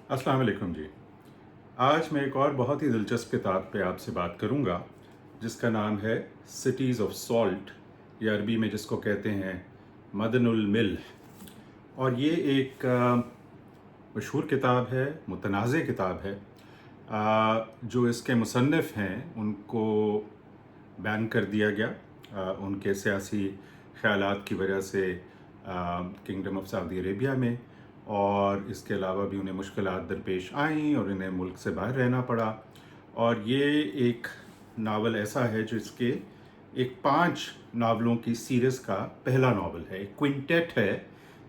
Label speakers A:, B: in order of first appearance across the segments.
A: अस्सलाम वालेकुम जी। आज मैं एक और बहुत ही दिलचस्प किताब पे आपसे बात करूंगा जिसका नाम है सिटीज़ ऑफ सॉल्ट, या अरबी में जिसको कहते हैं मदनुल मिल्ह। और ये एक मशहूर किताब है, मुतनाज़ किताब है। जो इसके मुसन्निफ़ हैं उनको बैन कर दिया गया उनके सियासी ख़यालात की वजह से किंगडम ऑफ सऊदी अरेबिया में, और इसके अलावा भी उन्हें मुश्किलात दरपेश आईं और इन्हें मुल्क से बाहर रहना पड़ा। और ये एक नावल ऐसा है जो इसके एक 5 नावलों की सीरीज़ का पहला नावल है, एक क्विंटेट है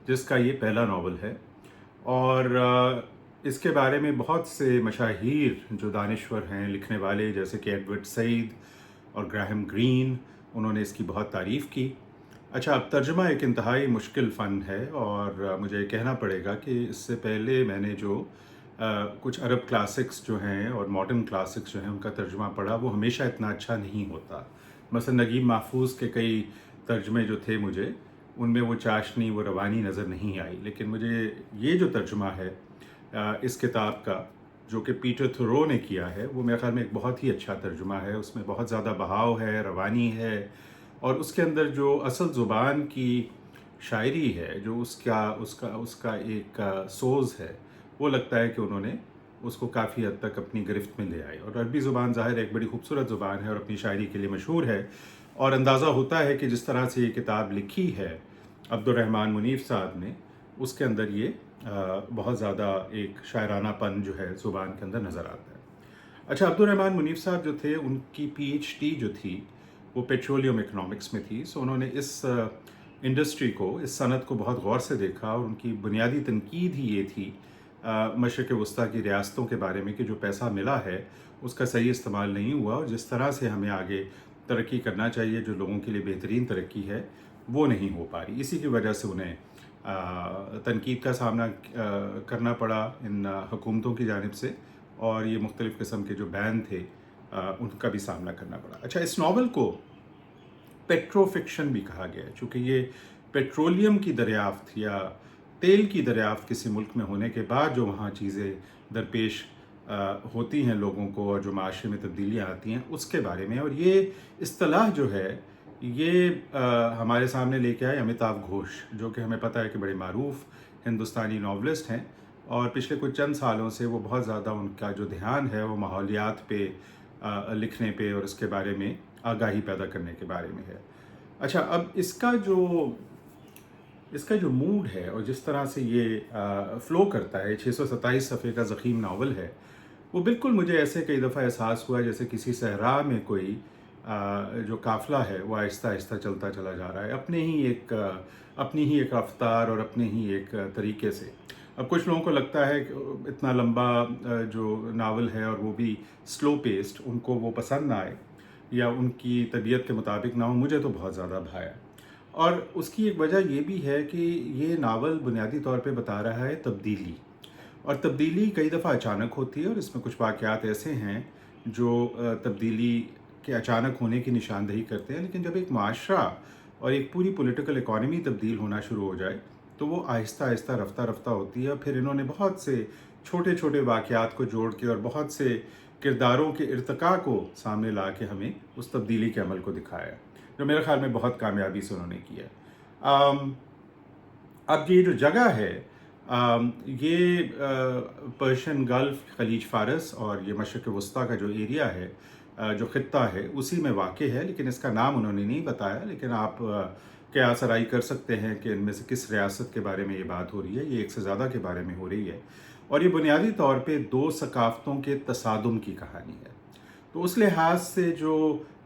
A: जिसका ये पहला नावल है। और इसके बारे में बहुत से मशाहीर जो दानिश्वर हैं, लिखने वाले, जैसे कि एडवर्ड सईद और ग्राहम ग्रीन, उन्होंने इसकी बहुत तारीफ़ की। अच्छा, अब तर्जुमा एक इंतहाई मुश्किल फ़न है, और मुझे कहना पड़ेगा कि इससे पहले मैंने जो कुछ अरब क्लासिक्स जो हैं और मॉडर्न क्लासिक्स जो हैं उनका तर्जुमा पढ़ा, वो हमेशा इतना अच्छा नहीं होता। मसलन नगीब महफूज़ के कई तर्जुमे जो थे मुझे, उनमें वो चाशनी, वो रवानी नज़र नहीं आई। लेकिन मुझे ये जो तर्जुमा है इस किताब का, जो कि पीटर थोरो ने किया है, वो मेरे ख़्याल में एक बहुत ही अच्छा तर्जुमा है। उसमें बहुत ज़्यादा बहाव है, रवानी है, और उसके अंदर जो असल ज़ुबान की शायरी है, जो उसका उसका उसका एक सोज़ है, वो लगता है कि उन्होंने उसको काफ़ी हद तक अपनी गिरफ्त में ले आए। और अरबी ज़ुबान ज़ाहिर एक बड़ी खूबसूरत ज़ुबान है और अपनी शायरी के लिए मशहूर है। और अंदाज़ा होता है कि जिस तरह से ये किताब लिखी है अब्दुर्रहमान मुनीफ़ साहब ने, उसके अंदर ये बहुत ज़्यादा एक शायरानापन जो है ज़ुबान के अंदर नज़र आता है। अच्छा, अब्दुर्रहमान मुनीफ़ साहब जो थे, उनकी पीएचडी जो थी वो पेट्रोलियम इकनॉमिक्स में थी। सो उन्होंने इस इंडस्ट्री को, इस सनत को बहुत गौर से देखा, और उनकी बुनियादी तनकीद ही ये थी मशरिक़ वस्ता की रियासतों के बारे में कि जो पैसा मिला है उसका सही इस्तेमाल नहीं हुआ, और जिस तरह से हमें आगे तरक्की करना चाहिए, जो लोगों के लिए बेहतरीन तरक्की है, वो नहीं हो पा रही। इसी की वजह से उन्हें तनकीद का सामना करना पड़ा इन हुकूमतों की जानिब से, और ये मुख्तलिफ़ किस्म के जो बैन थे उनका भी सामना करना पड़ा। अच्छा, इस नावल को पेट्रोफिक्शन भी कहा गया है, चूँकि ये पेट्रोलियम की दरियाफ़्त या तेल की दरियाफ़्त किसी मुल्क में होने के बाद जो वहाँ चीज़ें दरपेश होती हैं लोगों को, और जो माशरे में तब्दीलियाँ आती हैं, उसके बारे में। और ये इस्तिलाह जो है, ये हमारे सामने लेके आए अमिताभ घोष, जो कि हमें पता है कि बड़े मारूफ हिंदुस्तानी नॉवलिस्ट हैं, और पिछले कुछ चंद सालों से वो बहुत ज़्यादा उनका जो ध्यान है वो माहौलियात पे लिखने पे और इसके बारे में आगाही पैदा करने के बारे में है। अच्छा, अब इसका जो मूड है और जिस तरह से ये फ़्लो करता है, 627 सफ़े का ज़ख़ीम नावल है, वो बिल्कुल मुझे ऐसे कई दफ़ा एहसास हुआ जैसे किसी सहरा में कोई जो काफ़िला है वो आहिस्ता आहिस्ता चलता चला जा रहा है, अपनी ही एक रफ्तार और अपने ही एक तरीके से। अब कुछ लोगों को लगता है कि इतना लंबा जो नावल है और वो भी स्लो पेस्ड, उनको वो पसंद ना आए या उनकी तबीयत के मुताबिक ना हो। मुझे तो बहुत ज़्यादा भाया, और उसकी एक वजह ये भी है कि ये नावल बुनियादी तौर पे बता रहा है तब्दीली, और तब्दीली कई दफ़ा अचानक होती है, और इसमें कुछ वाक़यात ऐसे हैं जो तब्दीली के अचानक होने की निशानदेही करते हैं। लेकिन जब एक माशरा और एक पूरी पॉलिटिकल इकॉनमी तब्दील होना शुरू हो जाए, तो वो आहिस्ता आहिस्ता रफ्ता रफ्ता होती है। फिर इन्होंने बहुत से छोटे छोटे वाक़यात को जोड़ के और बहुत से किरदारों के इर्तिका को सामने ला के हमें उस तब्दीली के अमल को दिखाया, जो मेरे ख़्याल में बहुत कामयाबी से उन्होंने किया। अब ये जो जगह है, ये पर्शियन गल्फ़, ख़लीज फ़ारस और ये मशरिक़ वस्ता का जो एरिया है, जो ख़ित्ता है, उसी में वाक़े है। लेकिन इसका नाम उन्होंने नहीं बताया, लेकिन आप क़यास आराई कर सकते हैं कि इनमें से किस रियासत के बारे में ये बात हो रही है। ये एक से ज़्यादा के बारे में हो रही है, और ये बुनियादी तौर पे 2 सकाफ़तों के तसादुम की कहानी है। तो उस लिहाज से जो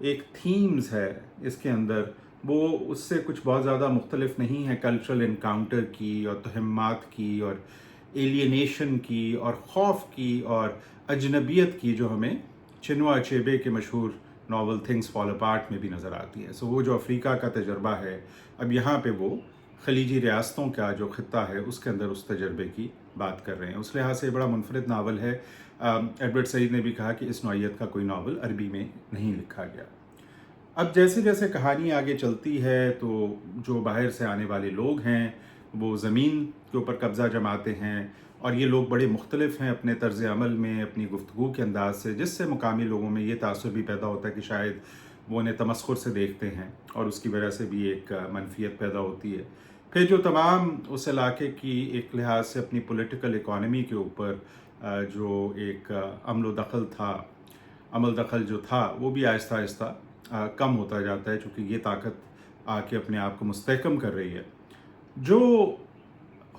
A: एक थीम्स है इसके अंदर, वो उससे कुछ बहुत ज़्यादा मुख्तलिफ नहीं है। कल्चरल इनकाउंटर की और तहम्मात की और एलियनेशन की और खौफ की और अजनबियत की, जो हमें चिनुआ अचेबे के मशहूर नावल थिंग्स फॉल अपार्ट में भी नज़र आती है। सो वो जो अफ्रीका का तजर्बा है, अब यहाँ पे वो खलीजी रियासतों का जो ख़ित्ता है उसके अंदर उस तजर्बे की बात कर रहे हैं। उस लिहाज से बड़ा मुनफरिद नावल है। एडवर्ड सईद ने भी कहा कि इस नौइयत का कोई नावल अरबी में नहीं लिखा गया। अब जैसे जैसे कहानी आगे चलती है, तो जो बाहर से आने वाले लोग हैं वो ज़मीन के ऊपर कब्ज़ा जमाते हैं, और ये लोग बड़े मुख्तलिफ हैं अपने तर्ज़ अमल में, अपनी गुफ्तगू के अंदाज से, जिससे मुकामी लोगों में ये तासुर भी पैदा होता है कि शायद वो उन्हें तमस्खुर से देखते हैं और उसकी वजह से भी एक मनफियत पैदा होती है। फिर जो तमाम उस इलाके की एक लिहाज से अपनी पॉलिटिकल इकॉनमी के ऊपर जो एक अमल दखल जो था वो भी आहिस्ता आहिस्ता कम होता जाता है, चूँकि ये ताकत आके अपने आप को मुस्तहकम कर रही है। जो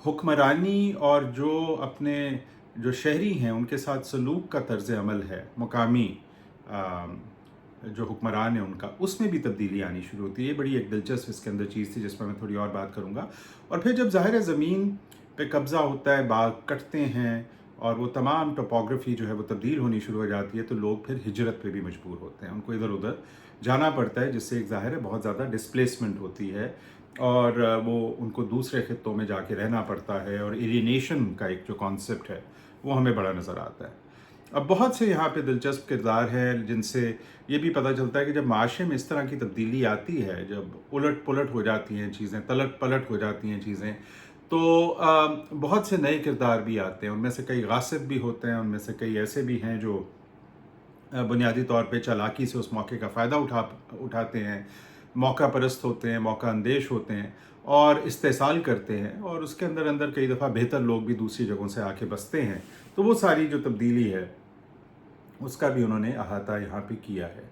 A: हुक्मरानी और जो शहरी हैं उनके साथ सलूक का तर्ज़ अमल है मुकामी जो हुक्मरान है उनका, उसमें भी तब्दीली आनी शुरू होती है। ये बड़ी एक दिलचस्प इसके अंदर चीज़ थी जिस पर मैं थोड़ी और बात करूँगा। और फिर जब ज़ाहिर है ज़मीन पे कब्ज़ा होता है, बाग कटते हैं और वो तमाम टोपोग्राफी जो है वो तब्दील होनी शुरू हो जाती है, तो लोग फिर हिजरत पे भी मजबूर होते हैं, उनको इधर उधर जाना पड़ता है, जिससे एक ज़ाहिर है बहुत ज़्यादा डिस्प्लेसमेंट होती है और वो उनको दूसरे खित्तों में जाके रहना पड़ता है और एलियनेशन का एक जो कॉन्सेप्ट है वो हमें बड़ा नज़र आता है। अब बहुत से यहाँ पे दिलचस्प किरदार हैं जिनसे ये भी पता चलता है कि जब माशरे में इस तरह की तब्दीली आती है, जब उलट पुलट हो जाती हैं चीज़ें, तलट पलट हो जाती हैं चीज़ें, तो बहुत से नए किरदार भी आते हैं। उनमें से कई गासिब भी होते हैं, उनमें से कई ऐसे भी हैं जो बुनियादी तौर पे चालाकी से उस मौके का फ़ायदा उठाते हैं, मौका परस्त होते हैं, मौका अंदेश होते हैं और इस्तेहसाल करते हैं, और उसके अंदर अंदर कई दफ़ा बेहतर लोग भी दूसरी जगहों से आके बसते हैं। तो वो सारी जो तब्दीली है उसका भी उन्होंने अहाता यहाँ पे किया है।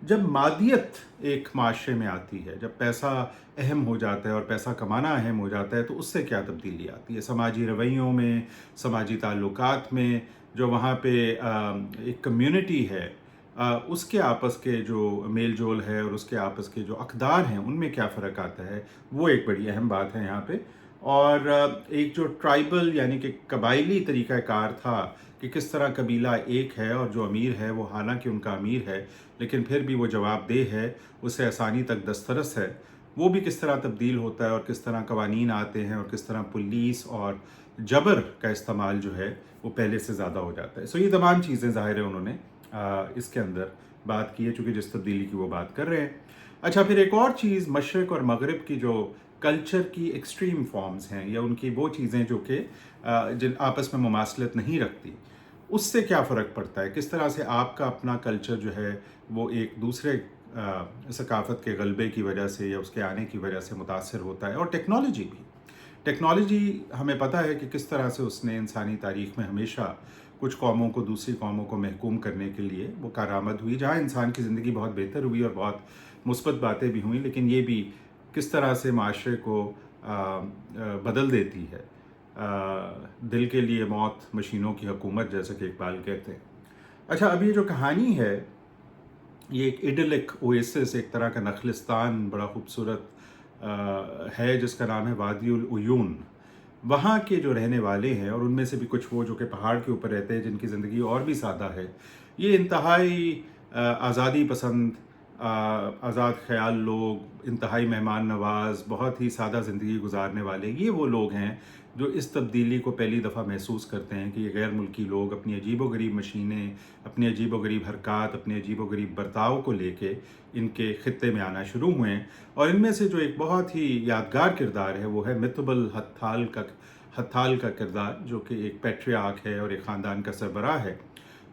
A: जब मादियत एक माशरे में आती है, जब पैसा अहम हो जाता है और पैसा कमाना अहम हो जाता है, तो उससे क्या तब्दीली आती है समाजी रवैयों में, समाजी ताल्लुकात में, जो वहाँ पे एक कम्युनिटी है उसके आपस के जो मेल जोल है और उसके आपस के जो अक़दार हैं उनमें क्या फ़र्क आता है, वो एक बड़ी अहम बात है यहाँ पे। और एक जो ट्राइबल यानी कि कबायली तरीक़ाकार था कि किस तरह कबीला एक है और जो अमीर है वो हालांकि उनका अमीर है लेकिन फिर भी वो जवाबदेह है, उसे आसानी तक दस्तरस है, वो भी किस तरह तब्दील होता है और किस तरह कवानीन आते हैं और किस तरह पुलिस और जबर का इस्तेमाल जो है वो पहले से ज़्यादा हो जाता है। सो ये तमाम चीज़ें ज़ाहिर है उन्होंने इसके अंदर बात की है, चूँकि जिस तब्दीली की वो बात कर रहे हैं। अच्छा, फिर एक और चीज़ मशरक़ और मगरिब की जो कल्चर की एक्सट्रीम फॉर्म्स हैं या उनकी वो चीज़ें जो कि जिन आपस में मुमासलत नहीं रखती, उससे क्या फ़र्क पड़ता है, किस तरह से आपका अपना कल्चर जो है वो एक दूसरे सकाफ़त के गलबे की वजह से या उसके आने की वजह से मुतासर होता है। और टेक्नोलॉजी हमें पता है कि किस तरह से उसने इंसानी तारीख़ में हमेशा कुछ कौमों को दूसरी कौमों को महकूम करने के लिए वो कारआमद हुई, जहाँ इंसान की ज़िंदगी बहुत बेहतर हुई और बहुत मुस्बत बातें भी हुई, लेकिन ये भी किस तरह से माशरे को बदल देती है। दिल के लिए मौत, मशीनों की हुकूमत, जैसा कि इकबाल कहते हैं। अच्छा, अब ये जो कहानी है ये एक इडलिक ओएसिस, एक तरह का नखलिस्तान बड़ा खूबसूरत है जिसका नाम है वादी उल उयून। वहाँ के जो रहने वाले हैं और उनमें से भी कुछ वो जो कि पहाड़ के ऊपर रहते हैं जिनकी ज़िंदगी और भी सादा है, ये इंतहाई आज़ादी पसंद, आज़ाद ख़याल लोग, इंतहाई मेहमान नवाज़, बहुत ही सादा ज़िंदगी गुजारने वाले, ये वो लोग हैं जो इस तब्दीली को पहली दफ़ा महसूस करते हैं कि ये गैर मुल्की लोग अपनी अजीबोगरीब मशीनें, अपनी अजीबोगरीब हरकत, अपने अजीबोगरीब बर्ताव को लेके इनके ख़ित्ते में आना शुरू हुए हैं। और इनमें से जो एक बहुत ही यादगार किरदार है वो है मितबल हत्थाल का किरदार, जो कि एक पैट्रियार्क है और एक ख़ानदान का सरबराह है,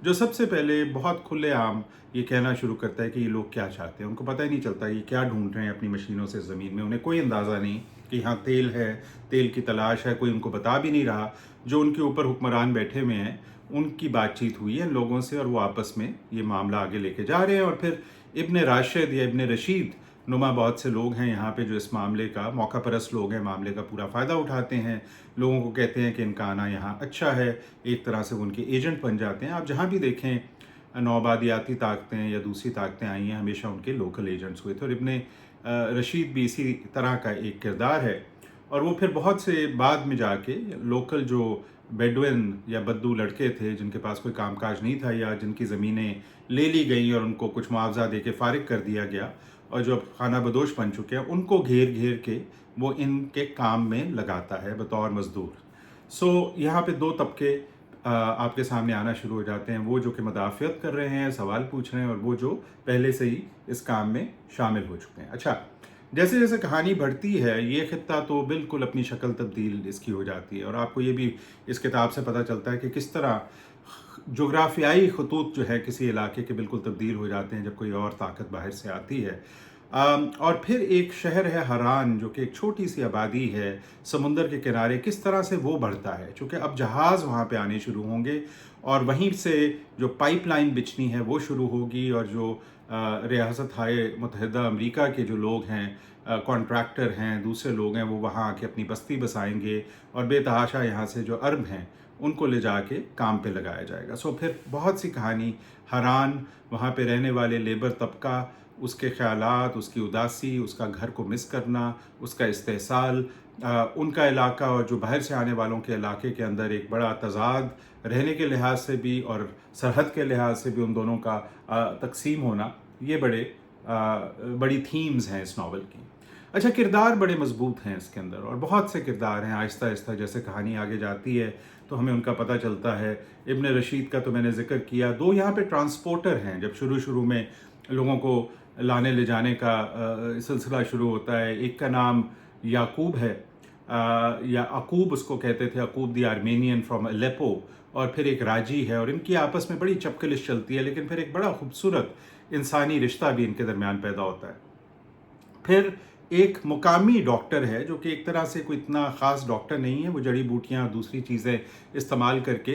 A: जो सबसे पहले बहुत खुलेआम ये कहना शुरू करता है कि ये लोग क्या चाहते हैं। उनको पता ही नहीं चलता ये क्या ढूंढ रहे हैं अपनी मशीनों से ज़मीन में, उन्हें कोई अंदाज़ा नहीं कि यहाँ तेल है, तेल की तलाश है, कोई उनको बता भी नहीं रहा। जो उनके ऊपर हुक्मरान बैठे हुए हैं उनकी बातचीत हुई है लोगों से और वो आपस में ये मामला आगे लेके जा रहे हैं। और फिर इब्न राशिद या इब्न रशीद नुमा बहुत से लोग हैं यहाँ पे जो इस मामले का मौका परस्त लोग हैं, मामले का पूरा फ़ायदा उठाते हैं, लोगों को कहते हैं कि इनका आना यहाँ अच्छा है, एक तरह से वो उनके एजेंट बन जाते हैं। आप जहाँ भी देखें नौआबादियाती ताकतें या दूसरी ताकतें आई हैं, हमेशा उनके लोकल एजेंट्स हुए थे। और इब्न रशीद भी इसी तरह का एक किरदार है। और वो फिर बहुत से बाद में जाके लोकल जो बेडुइन या बद्दू लड़के थे जिनके पास कोई कामकाज नहीं था या जिनकी ज़मीनें ले ली गई और उनको कुछ मुआवजा दे के फ़ारिग कर दिया गया और जो अब खाना बदोश बन चुके हैं, उनको घेर घेर के वो इनके काम में लगाता है बतौर मज़दूर। सो यहाँ पे दो तबके आपके सामने आना शुरू हो जाते हैं, वो जो कि मदाफ़ियत कर रहे हैं, सवाल पूछ रहे हैं, और वो जो पहले से ही इस काम में शामिल हो चुके हैं। अच्छा, जैसे जैसे कहानी बढ़ती है ये खित्ता तो बिल्कुल अपनी शक्ल तब्दील इसकी हो जाती है, और आपको ये भी इस किताब से पता चलता है कि किस तरह जोग्राफियाई खतूत जो है किसी इलाके के बिल्कुल तब्दील हो जाते हैं जब कोई और ताकत बाहर से आती है। और फिर एक शहर है हरान, जो कि एक छोटी सी आबादी है समुंदर के किनारे, किस तरह से वो बढ़ता है, चूँकि अब जहाज़ वहाँ पे आने शुरू होंगे और वहीं से जो पाइपलाइन बिछनी है वो शुरू होगी, और जो रियासत हाय मुत्तहिदा अमेरिका के जो लोग हैं, कॉन्ट्रैक्टर हैं, दूसरे लोग हैं, वो वहाँ आके अपनी बस्ती बसाएंगे और बेतहाशा यहाँ से जो अरब हैं उनको ले जाके काम पे लगाया जाएगा। सो फिर बहुत सी कहानी हरान, वहाँ पे रहने वाले लेबर तबका, उसके ख़यालात, उसकी उदासी, उसका घर को मिस करना, उसका इस्तेहसाल, उनका इलाका और जो बाहर से आने वालों के इलाके के अंदर एक बड़ा तज़ाद रहने के लिहाज से भी और सरहद के लिहाज से भी उन दोनों का तकसीम होना, ये बड़ी थीम्स हैं इस नावल की। अच्छा, किरदार बड़े मजबूत हैं इसके अंदर, और बहुत से किरदार हैं। आहिस्ता आहिस्ता जैसे कहानी आगे जाती है तो हमें उनका पता चलता है। इब्न रशीद का तो मैंने जिक्र किया। दो यहाँ पे ट्रांसपोर्टर हैं, जब शुरू में लोगों को लाने ले जाने का सिलसिला शुरू होता है। एक का नाम याकूब है, या अकूब उसको कहते थे, अकूब द आर्मेनियन फ्रॉम अलेपो, और फिर एक राजी है, और इनकी आपस में बड़ी चपकलिश चलती है, लेकिन फिर एक बड़ा खूबसूरत इंसानी रिश्ता भी इनके दरमियान पैदा होता है। फिर एक मुकामी डॉक्टर है जो कि एक तरह से कोई इतना ख़ास डॉक्टर नहीं है, वो जड़ी बूटियाँ और दूसरी चीज़ें इस्तेमाल करके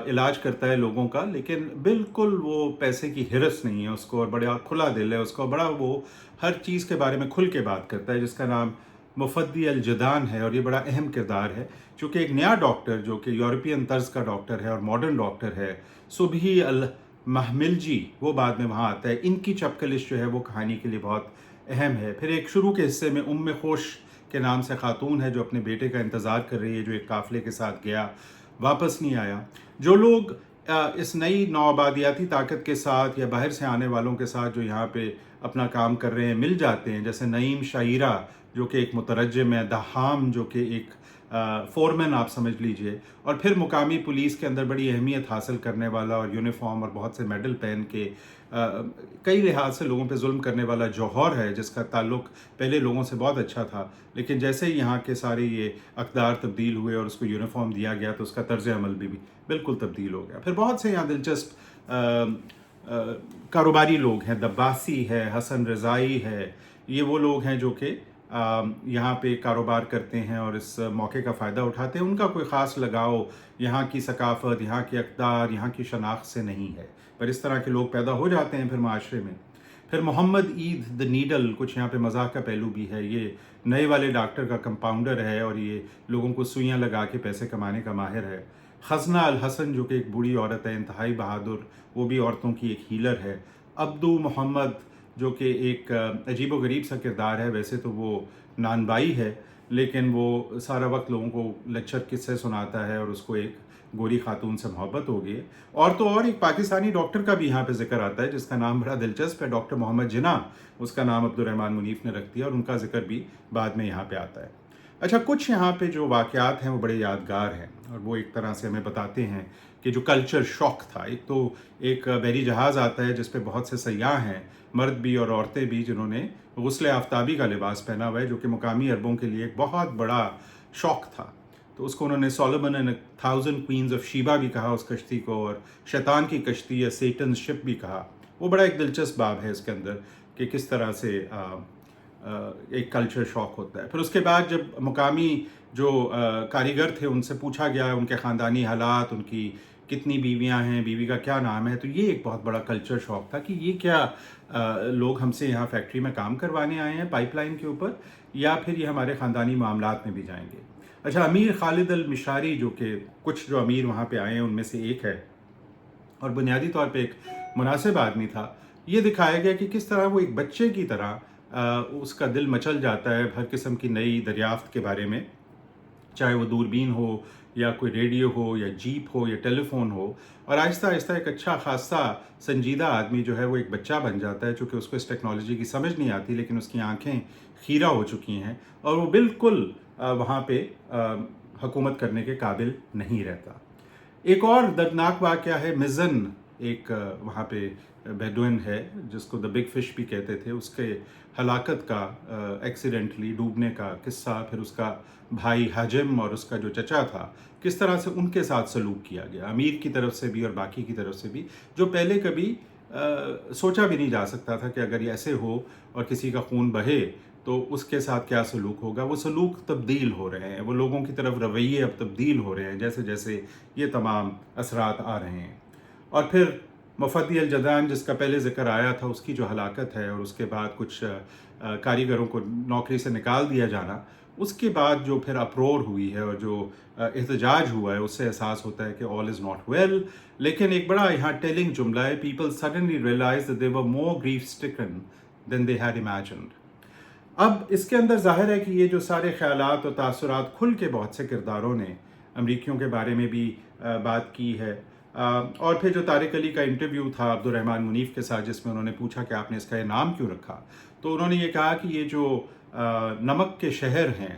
A: इलाज करता है लोगों का, लेकिन बिल्कुल वो पैसे की हिरस नहीं है उसको, और बड़ा खुला दिल है उसको, बड़ा वो हर चीज़ के बारे में खुल के बात करता है, जिसका नाम मुफद्दी अल जदान है। और ये बड़ा अहम किरदार है, चूँकि एक नया डॉक्टर जो कि यूरोपियन तर्ज का डॉक्टर है और मॉडर्न डॉक्टर है, सुबही अल महमिलजी, वो बाद में वहाँ आता है। इनकी चपकलिश जो है वो कहानी के लिए बहुत अहम है। फिर एक शुरू के हिस्से में उम्मे खुश के नाम से खातून है जो अपने बेटे का इंतज़ार कर रही है, जो एक काफ़िले के साथ गया, वापस नहीं आया। जो लोग इस नई नौआबादियाती ताकत के साथ या बाहर से आने वालों के साथ जो यहाँ पे अपना काम कर रहे हैं मिल जाते हैं, जैसे नईम शाइरा जो कि एक मुतरज्जिम है, दहाम जो कि एक फोरमैन आप समझ लीजिए, और फिर मुकामी पुलिस के अंदर बड़ी अहमियत हासिल करने वाला और यूनिफॉर्म और बहुत से मेडल पहन के कई लिहाज से लोगों पे जुल्म करने वाला जौहर है, जिसका ताल्लुक पहले लोगों से बहुत अच्छा था, लेकिन जैसे ही यहाँ के सारे ये अक़दार तब्दील हुए और उसको यूनिफॉर्म दिया गया तो उसका तर्ज अमल भी बिल्कुल तब्दील हो गया। फिर बहुत से यहाँ दिलचस्प कारोबारी लोग हैं, दब्बासी है, हसन रज़ाई है, ये वो लोग हैं जो कि यहाँ पे कारोबार करते हैं और इस मौके का फ़ायदा उठाते हैं। उनका कोई ख़ास लगाव यहाँ की सकाफ़त, यहाँ के अक़दार, यहाँ की शनाख्त से नहीं है, पर इस तरह के लोग पैदा हो जाते हैं फिर माशरे में। फिर मोहम्मद ईद द नीडल, कुछ यहाँ पे मजाक का पहलू भी है। ये नए वाले डॉक्टर का कंपाउंडर है और ये लोगों को सुइयाँ लगा के पैसे कमाने का माहिर है। खजना अल हसन जो कि एक बूढ़ी औरत है, इंतहाई बहादुर, वो भी औरतों की एक हीलर है। अब्दू मोहम्मद जो कि एक अजीब गरीब सा किरदार है, वैसे तो वो नानबाई है, लेकिन वो सारा वक्त लोगों को लेक्चर किस्से सुनाता है और उसको एक गोरी खातून से मोहब्बत हो गई है। और तो और एक पाकिस्तानी डॉक्टर का भी यहाँ पे जिक्र आता है जिसका नाम बड़ा दिलचस्प है, डॉक्टर मोहम्मद जिन्ना, उसका नाम अब्दुर्रहमान मुनीफ ने रख दिया और उनका जिक्र भी बाद में यहाँ पे आता है। अच्छा, कुछ यहाँ पे जो वाक़यात हैं वो बड़े यादगार हैं और वो एक तरह से हमें बताते हैं कि जो कल्चर शॉक था। एक तो एक बहरी जहाज़ आता है जिस पे बहुत से सयाह हैं, मर्द भी और औरतें भी, जिन्होंने गुस्ले आफ्ताबी का लिबास पहना हुआ है, जो कि मुकामी अरबों के लिए एक बहुत बड़ा शौक था। तो उसको उन्होंने Solomon and 1000 queens of Sheba भी कहा उस कश्ती को, और शैतान की कश्ती या सेटन्स शिप भी कहा। वो बड़ा एक दिलचस्प बाब है इसके अंदर कि किस तरह से एक कल्चर शॉक होता है। फिर उसके बाद जब मुकामी जो कारीगर थे उनसे पूछा गया उनके ख़ानदानी हालात, उनकी कितनी बीवियां हैं, बीवी का क्या नाम है, तो ये एक बहुत बड़ा कल्चर शॉक था कि ये क्या लोग हमसे यहाँ फैक्ट्री में काम करवाने आए हैं पाइपलाइन के ऊपर, या फिर ये हमारे ख़ानदानी मामलात में भी जाएंगे। अच्छा, अमीर खालिद अल मिशारी जो कि कुछ जो अमीर वहाँ पे आए हैं उनमें से एक है और बुनियादी तौर पे एक मुनासिब आदमी था। ये दिखाया गया कि किस तरह वो एक बच्चे की तरह उसका दिल मचल जाता है हर किस्म की नई दरियाफ्त के बारे में, चाहे वो दूरबीन हो या कोई रेडियो हो या जीप हो या टेलीफोन हो। और आहिस्ता आहिस्ता एक अच्छा खासा संजीदा आदमी जो है वो एक बच्चा बन जाता है, चूँकि उसको इस टेक्नोलॉजी की समझ नहीं आती, लेकिन उसकी आंखें खीरा हो चुकी हैं और वो बिल्कुल वहाँ पे हुकूमत करने के काबिल नहीं रहता। एक और दर्दनाक वाक़या है मिज़न ایک वहाँ पे बेडुइन है जिसको द बिग फिश भी कहते थे, उसके हलाकत का एक्सीडेंटली डूबने का किस्सा, फिर उसका भाई हाजिम और उसका जो चचा था किस तरह से उनके साथ सलूक किया गया, अमीर की तरफ से भी और बाकी की तरफ से भी, जो पहले कभी सोचा भी नहीं जा सकता था कि अगर ये ऐसे हो और किसी का खून बहे तो उसके साथ क्या सलूक होगा। वो सलूक तब्दील हो रहे हैं, वो लोगों की तरफ रवैये अब तब्दील हो रहे हैं जैसे जैसे ये तमाम असरात आ रहे हैं। और फिर मुफद्दी अल जदान जिसका पहले ज़िक्र आया था, उसकी जो हलाकत है और उसके बाद कुछ कारीगरों को नौकरी से निकाल दिया जाना, उसके बाद जो फिर अप्रोर हुई है और जो एहतजाज हुआ है, उससे एहसास होता है कि ऑल इज़ नॉट वेल। लेकिन एक बड़ा यहाँ टेलिंग जुमला है, people suddenly realise that they were more grief stricken than they had imagined. अब इसके अंदर ज़ाहिर है कि ये जो सारे ख़यालात और तासुरात खुल के बहुत से किरदारों ने अमरीकियों के बारे में भी बात की है। और फिर जो तारिक अली का इंटरव्यू था अब्दुर्रहमान मुनीफ के साथ, जिसमें उन्होंने पूछा कि आपने इसका ये नाम क्यों रखा, तो उन्होंने ये कहा कि ये जो नमक के शहर हैं,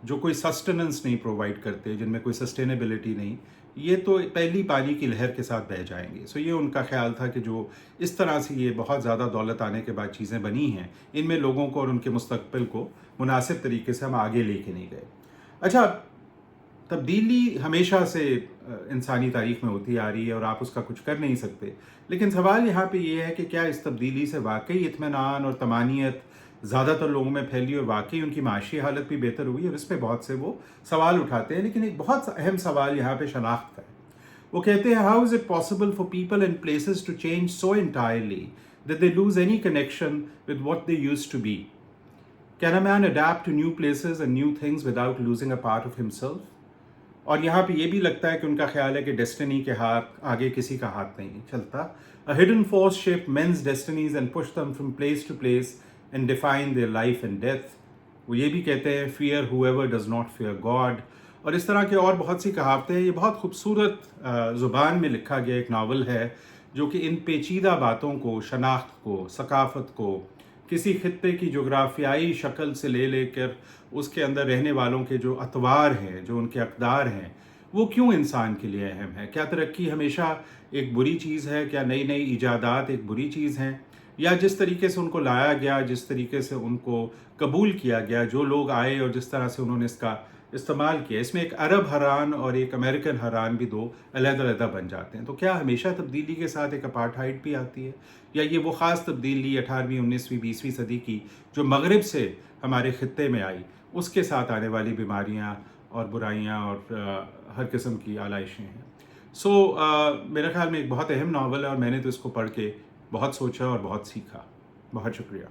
A: जो कोई सस्टेनेंस नहीं प्रोवाइड करते, जिनमें कोई सस्टेनेबिलिटी नहीं, ये तो पहली पानी की लहर के साथ बह जाएंगे। सो ये उनका ख्याल था कि जो इस तरह से ये बहुत ज़्यादा दौलत आने के बाद चीज़ें बनी हैं, इनमें लोगों को और उनके मुस्तकबिल को मुनासिब तरीके से हम आगे लेके नहीं गए। अच्छा, तब्दीली हमेशा से इंसानी तारीख में होती आ रही है और आप उसका कुछ कर नहीं सकते, लेकिन सवाल यहाँ पे ये है कि क्या इस तब्दीली से वाकई इत्मीनान और तमानियत ज़्यादातर लोगों में फैली और वाकई उनकी माशी हालत भी बेहतर हुई, और इस पर बहुत से वो सवाल उठाते हैं। लेकिन एक बहुत अहम सवाल यहाँ पे शनाख्त का है। वो कहते हैं, how is it possible for people and places to change so entirely that they lose any connection with what they used to be? Can a man adapt to new places and new things without losing a part of himself? और यहाँ पे ये भी लगता है कि उनका ख्याल है कि डेस्टिनी के हाथ आगे किसी का हाथ नहीं चलता। A hidden force shape men's destinies and push them from place to place and define their life and death. वो ये भी कहते हैं, fear whoever does not fear God. और इस तरह की और बहुत सी कहावतें हैं। ये बहुत खूबसूरत ज़ुबान में लिखा गया एक नावल है जो कि इन पेचीदा बातों को, शनाख्त को, सकाफ़त को, किसी खित्ते की जोग्राफियाई शक्ल से ले लेकर उसके अंदर रहने वालों के जो अतवार हैं, जो उनके अक़दार हैं, वो क्यों इंसान के लिए अहम है? क्या तरक्की हमेशा एक बुरी चीज़ है? क्या नई नई ईजादात एक बुरी चीज़ हैं? या जिस तरीके से उनको लाया गया, जिस तरीके से उनको कबूल किया गया, जो लोग आए और जिस तरह से उन्होंने इसका इस्तेमाल किया, इसमें एक अरब हरान और एक अमेरिकन हरान भी दो अलग-अलग बन जाते हैं। तो क्या हमेशा तब्दीली के साथ एक अपार्थाइड भी आती है, या ये वो ख़ास तब्दीली 18वीं 19वीं 20वीं सदी की जो मगरिब से हमारे ख़ित्ते में आई, उसके साथ आने वाली बीमारियाँ और बुराइयाँ और हर किस्म की आलाइशें हैं? मेरे ख़्याल में एक बहुत अहम नावल है और मैंने तो इसको पढ़ के बहुत सोचा और बहुत सीखा। बहुत शुक्रिया।